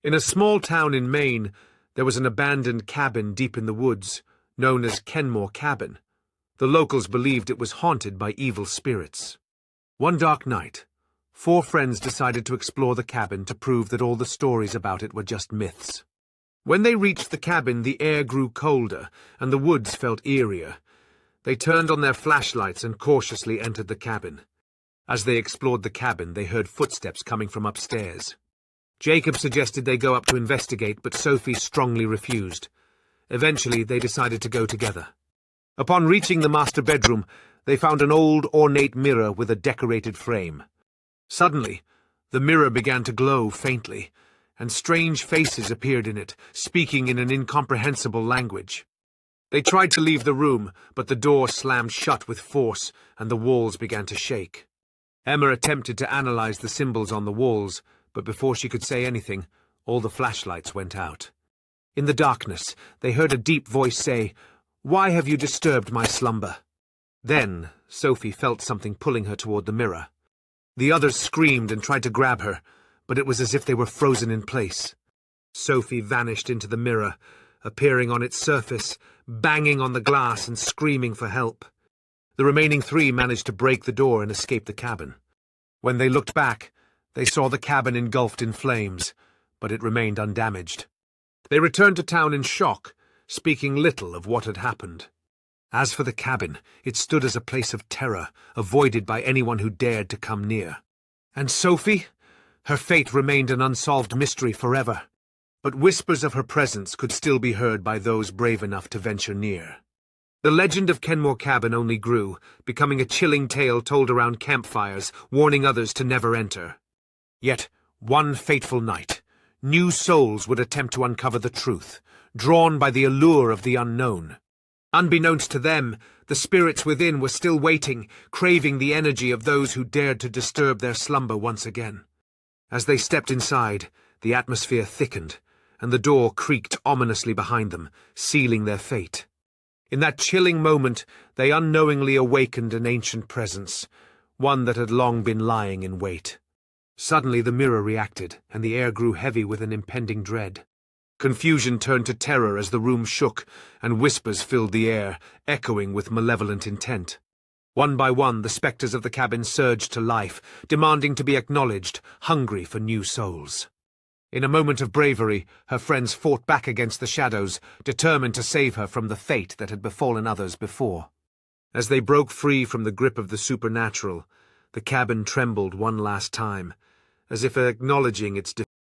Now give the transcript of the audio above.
In a small town in Maine, there was an abandoned cabin deep in the woods, known as Kenmore Cabin. The locals believed it was haunted by evil spirits. One dark night, 4 friends decided to explore the cabin to prove that all the stories about it were just myths. When they reached the cabin, the air grew colder, and the woods felt eerier. They turned on their flashlights and cautiously entered the cabin. As they explored the cabin, they heard footsteps coming from upstairs. Jacob suggested they go up to investigate, but Sophie strongly refused. Eventually, they decided to go together. Upon reaching the master bedroom, they found an old, ornate mirror with a decorated frame. Suddenly, the mirror began to glow faintly, and strange faces appeared in it, speaking in an incomprehensible language. They tried to leave the room, but the door slammed shut with force, and the walls began to shake. Emma attempted to analyze the symbols on the walls, but before she could say anything, all the flashlights went out. In the darkness, they heard a deep voice say, "Why have you disturbed my slumber?" Then, Sophie felt something pulling her toward the mirror. The others screamed and tried to grab her, but it was as if they were frozen in place. Sophie vanished into the mirror, appearing on its surface, banging on the glass and screaming for help. The remaining 3 managed to break the door and escape the cabin. When they looked back, they saw the cabin engulfed in flames, but it remained undamaged. They returned to town in shock, speaking little of what had happened. As for the cabin, it stood as a place of terror, avoided by anyone who dared to come near. And Sophie? Her fate remained an unsolved mystery forever, but whispers of her presence could still be heard by those brave enough to venture near. The legend of Kenmore Cabin only grew, becoming a chilling tale told around campfires, warning others to never enter. Yet, one fateful night, new souls would attempt to uncover the truth, drawn by the allure of the unknown. Unbeknownst to them, the spirits within were still waiting, craving the energy of those who dared to disturb their slumber once again. As they stepped inside, the atmosphere thickened, and the door creaked ominously behind them, sealing their fate. In that chilling moment, they unknowingly awakened an ancient presence, one that had long been lying in wait. Suddenly the mirror reacted, and the air grew heavy with an impending dread. Confusion turned to terror as the room shook, and whispers filled the air, echoing with malevolent intent. One by one, the spectres of the cabin surged to life, demanding to be acknowledged, hungry for new souls. In a moment of bravery, her friends fought back against the shadows, determined to save her from the fate that had befallen others before. As they broke free from the grip of the supernatural, the cabin trembled one last time, as if acknowledging its defeat.